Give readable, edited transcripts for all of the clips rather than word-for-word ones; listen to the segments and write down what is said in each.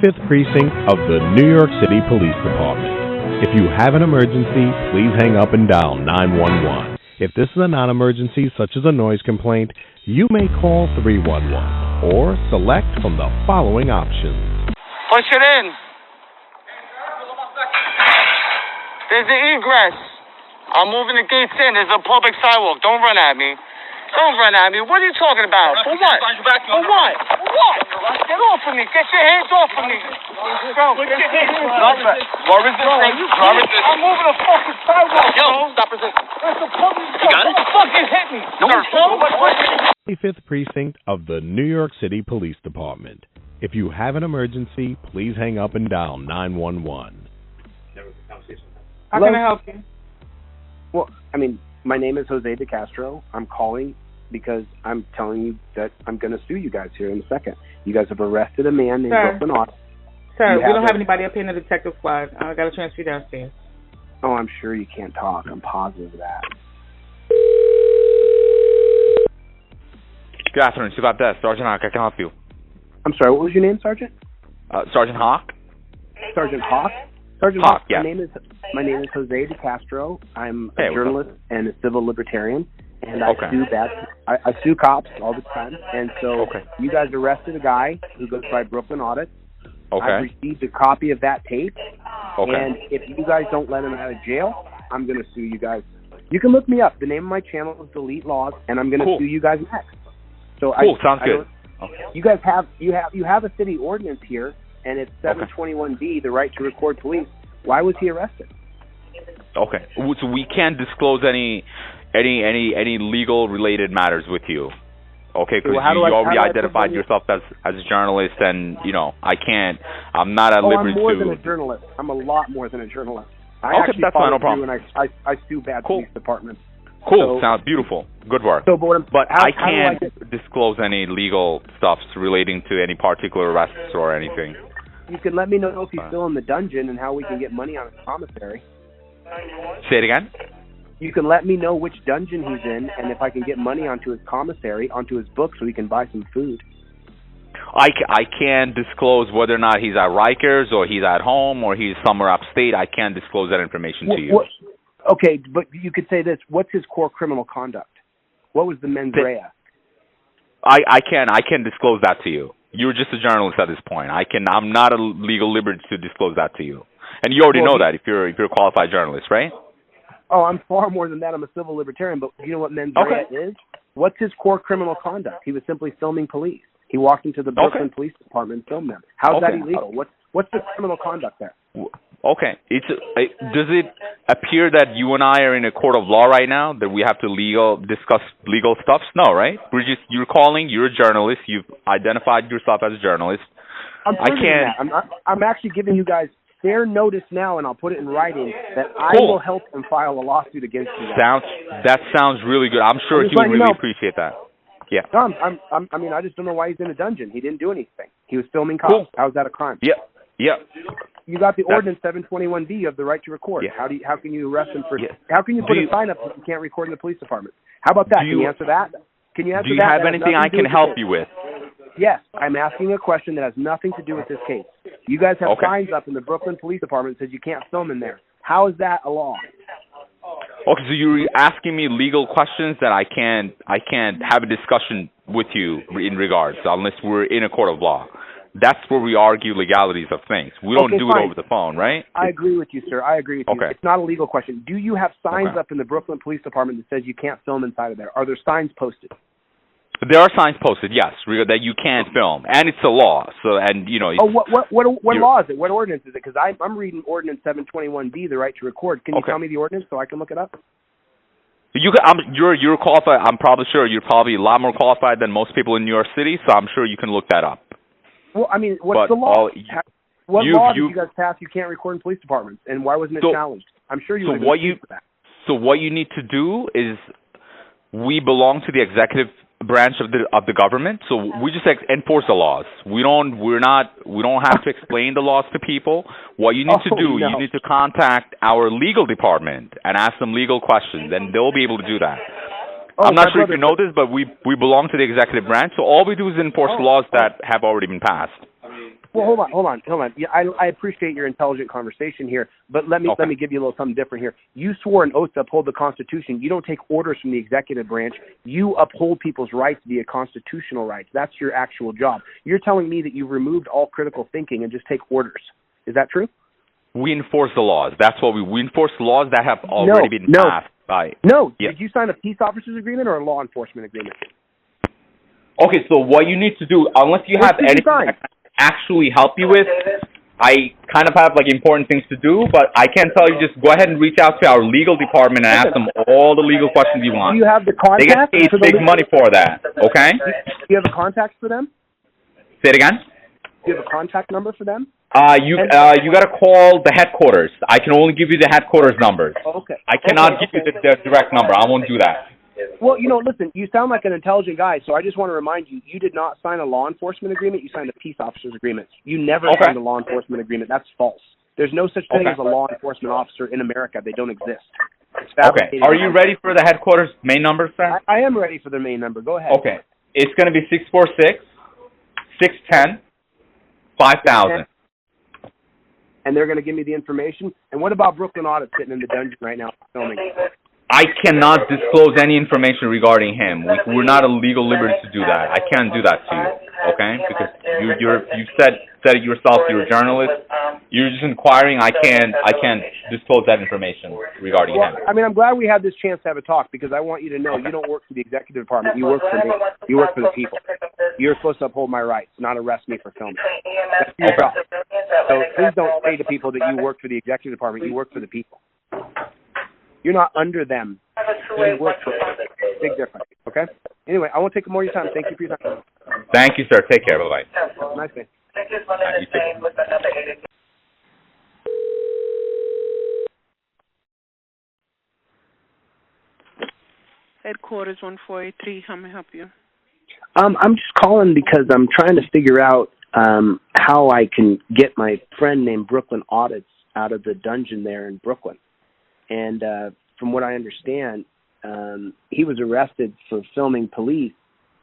25th Precinct of the New York City Police Department. If you have an emergency, please hang up and dial 911. If this is a non-emergency, such as a noise complaint, you may call 311 or select from the following options. Push it in. There's the egress. I'm moving the gates in. There's a public sidewalk. Don't run at me. Don't run at me. What are you talking about? For what? For what? For what? Get off of me. Get your hands off of me. Bro, get your hands off of me. What is this thing? I'm moving the fucking sidewalk, bro. Yo, stop resisting. There's a public sidewalk. What the fuck just hit me? No, bro. 25th Precinct of the New York City Police Department. If you have an emergency, please hang up and dial 911. How can I help you? Well, my name is Jose DeCastro. I'm calling because I'm telling you that I'm going to sue you guys here in a second. You guys have arrested a man named Brooklyn Audit. Sir, we don't have anybody up here in the detective squad. I got to transfer you downstairs. Oh, I'm sure you can't talk. I'm positive of that. Good afternoon. It's about that. Sergeant Hawk, I can help you. I'm sorry, what was your name, Sergeant? Sergeant Hawk? Sergeant Hawk? Sergeant Hawk, Hawk, yeah. My name is Jose DeCastro. I'm a journalist and a civil libertarian, and I sue cops all the time. And so you guys arrested a guy who goes by Brooklyn Audit. I've received a copy of that tape, and if you guys don't let him out of jail, I'm going to sue you guys. You can look me up. The name of my channel is Lawz, and I'm going to sue you guys next. So sounds good. You guys have a city ordinance here, and it's 721B, the Right-to-Record police. Why was he arrested? Okay, so we can't disclose any legal related matters with you. Okay, because you already identified yourself as a journalist, and I can't. I'm not at liberty to. I'm more than a journalist. I'm a lot more than a journalist. I actually that's fine, no problem. And I sue bad police departments. Cool, sounds beautiful. Good work. But I can't disclose any legal stuff relating to any particular arrests or anything. You can let me know if he's still in the dungeon and how we can get money on his commissary. Say it again? You can let me know which dungeon he's in and if I can get money onto his commissary, onto his book, so he can buy some food. I can't disclose whether or not he's at Rikers or he's at home or he's somewhere upstate. I can't disclose that information to you. Okay, but you could say this. What's his core criminal conduct? What was the mens rea? I can't disclose that to you. You're just a journalist at this point. I'm not at legal liberty to disclose that to you. And you already know that if you're a qualified journalist, right? Oh, I'm far more than that. I'm a civil libertarian. But do you know what mens rea is? What's his core criminal conduct? He was simply filming police. He walked into the Brooklyn Police Department and filmed them. How's that illegal? What's the criminal conduct there? Okay. Does it appear that you and I are in a court of law right now, that we have to discuss legal stuff? No, right? You're calling. You're a journalist. You've identified yourself as a journalist. I'm actually giving you guys fair notice now, and I'll put it in writing that I will help him file a lawsuit against you guys. That sounds really good. I'm sure he would really appreciate that. Yeah. No, I just don't know why he's in a dungeon. He didn't do anything. He was filming cops. Cool. How's that a crime? Yeah. You got the ordinance 721B of the right to record. Yeah. How can you arrest him for? Yeah. How can you put a sign up if you can't record in the police department? How about that? Can you answer that? Can you answer that? Do you have anything I can help you with? Yes, I'm asking a question that has nothing to do with this case. You guys have signs up in the Brooklyn Police Department that says you can't film in there. How is that a law? Okay, so you're asking me legal questions that I can't have a discussion with you in regards, unless we're in a court of law. That's where we argue legalities of things. We don't do it over the phone, right? I agree with you, sir. I agree with you. It's not a legal question. Do you have signs up in the Brooklyn Police Department that says you can't film inside of there? Are there signs posted? There are signs posted, yes, that you can't film, and it's a law. So, and what law is it? What ordinance is it? Because I'm reading Ordinance 721B, the right to record. Can you tell me the ordinance so I can look it up? You're qualified. I'm probably sure you're probably a lot more qualified than most people in New York City, so I'm sure you can look that up. Well, what's the law? What law did you guys pass? You can't record in police departments, and why wasn't it challenged? I'm sure you would have for that. So what you need to do is, we belong to the executive branch of the government, so we just enforce the laws. We don't have to explain the laws to people. What you need to do, you need to contact our legal department and ask them legal questions, and they'll be able to do that. I'm not sure if you know this, but we belong to the executive branch, so all we do is enforce laws that have already been passed. Well, hold on. Yeah, I appreciate your intelligent conversation here, but let me give you a little something different here. You swore an oath to uphold the Constitution. You don't take orders from the executive branch. You uphold people's rights via constitutional rights. That's your actual job. You're telling me that you've removed all critical thinking and just take orders. Is that true? We enforce the laws. That's what we enforce laws that have already been passed by. No. Did you sign a peace officers agreement or a law enforcement agreement? Okay, so what you need to do, unless you have anything that can actually help you with, I kind of have like important things to do, but I can tell you just go ahead and reach out to our legal department and ask them all the legal questions you want. Do you have the contact? They get paid big money for that, okay? Do you have a contact for them? Say it again? Do you have a contact number for them? You got to call the headquarters. I can only give you the headquarters numbers. Okay. I cannot give you the direct number. I won't do that. Well, listen, you sound like an intelligent guy, so I just want to remind you, you did not sign a law enforcement agreement. You signed a peace officers agreement. You never signed a law enforcement agreement. That's false. There's no such thing as a law enforcement officer in America. They don't exist. Okay. Are you ready for the headquarters main number, sir? I am ready for the main number. Go ahead. Okay. It's going to be 646-610-5000. And they're going to give me the information. And what about Brooklyn Audit sitting in the dungeon right now filming? I cannot disclose any information regarding him. We're not a legal liberty to do that. I can't do that to you, okay? Because you said it yourself. You're a journalist. You're just inquiring. I can't disclose that information regarding him. I mean, I'm glad we had this chance to have a talk because I want you to know you don't work for the executive department. You work for me. You work for the people. You're supposed to uphold my rights, not arrest me for filming. That's your job. So please don't say to people that you work for the executive department. You work for the people. You're not under them. You work for them. Big difference, okay? Anyway, I won't take more of your time. Thank you for your time. Thank you, sir. Take care. Bye-bye. Nice day. Headquarters 1483. How may I help you? I'm just calling because I'm trying to figure out how I can get my friend named Brooklyn Audits out of the dungeon there in Brooklyn. And from what I understand, he was arrested for filming police,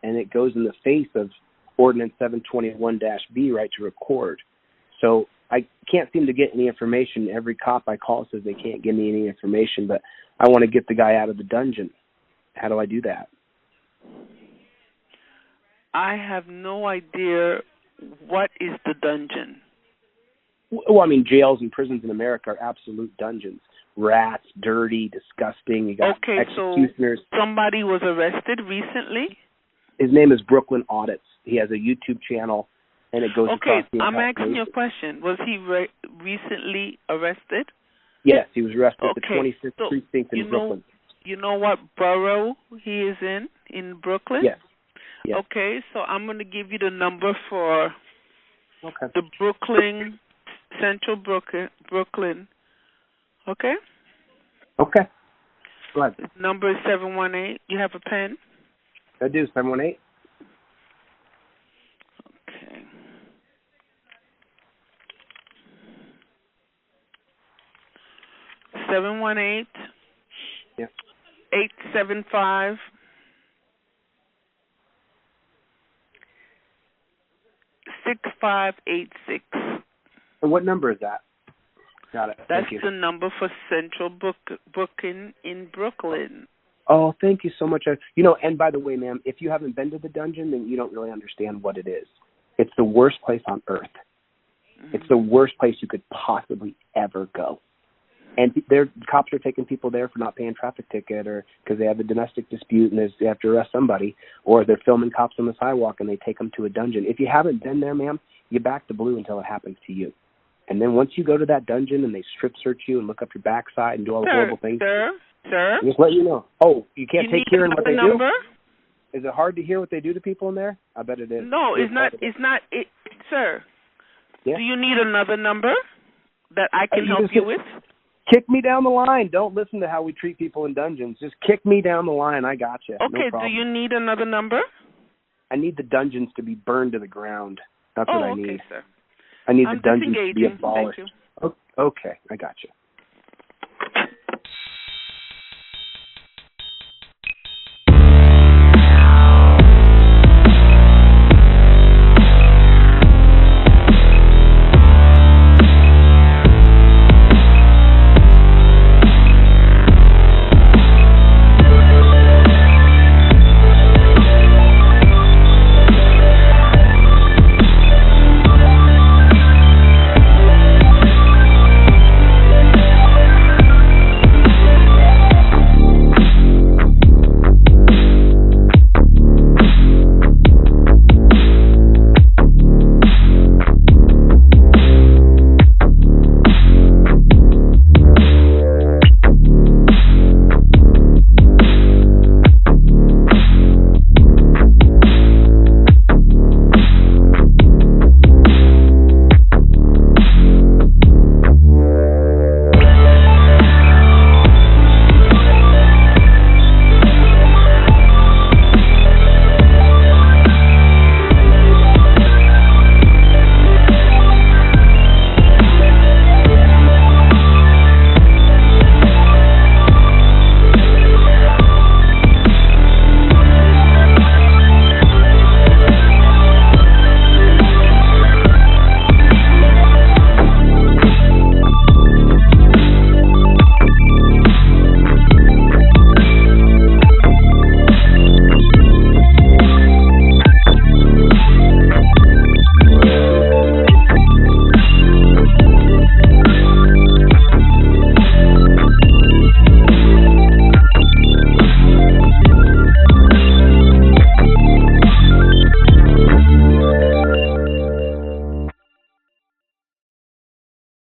and it goes in the face of Ordinance 721-B, Right-2-Record. So I can't seem to get any information. Every cop I call says they can't give me any information, but I want to get the guy out of the dungeon. How do I do that? I have no idea what is the dungeon. Well, I mean, jails and prisons in America are absolute dungeons. Rats, dirty, disgusting. You got executioners. So somebody was arrested recently? His name is Brooklyn Audits. He has a YouTube channel, and it goes across the I'm asking you a question. Was he recently arrested? Yes, he was arrested at the 26th Precinct in Brooklyn. You know what borough he is in Brooklyn? Yes. Okay, so I'm going to give you the number for the Brooklyn, Central Brooklyn. Okay? Okay. Go ahead. Number is 718. You have a pen? I do, 718. Okay. – 718. Yeah. 875. 6586. And what number is that? Got it. That's the number for Central Booking in Brooklyn. Oh, thank you so much. And by the way, ma'am, if you haven't been to the dungeon, then you don't really understand what it is. It's the worst place on earth. Mm-hmm. It's the worst place you could possibly ever go. And cops are taking people there for not paying traffic ticket or because they have a domestic dispute and they have to arrest somebody, or they're filming cops on the sidewalk and they take them to a dungeon. If you haven't been there, ma'am, you back the blue until it happens to you. And then once you go to that dungeon and they strip search you and look up your backside and do all the horrible things, sir, just let you know. Oh, you can't take care of what they number? Do? Is it hard to hear what they do to people in there? I bet it is. No, it's not. Sir. Yeah? Do you need another number that I can help you with? Kick me down the line. Don't listen to how we treat people in dungeons. Just kick me down the line. I got you. Okay, no do you need another number? I need the dungeons to be burned to the ground. That's what I need. Okay, sir. I need the dungeons to be abolished. Thank you. Okay, I got you.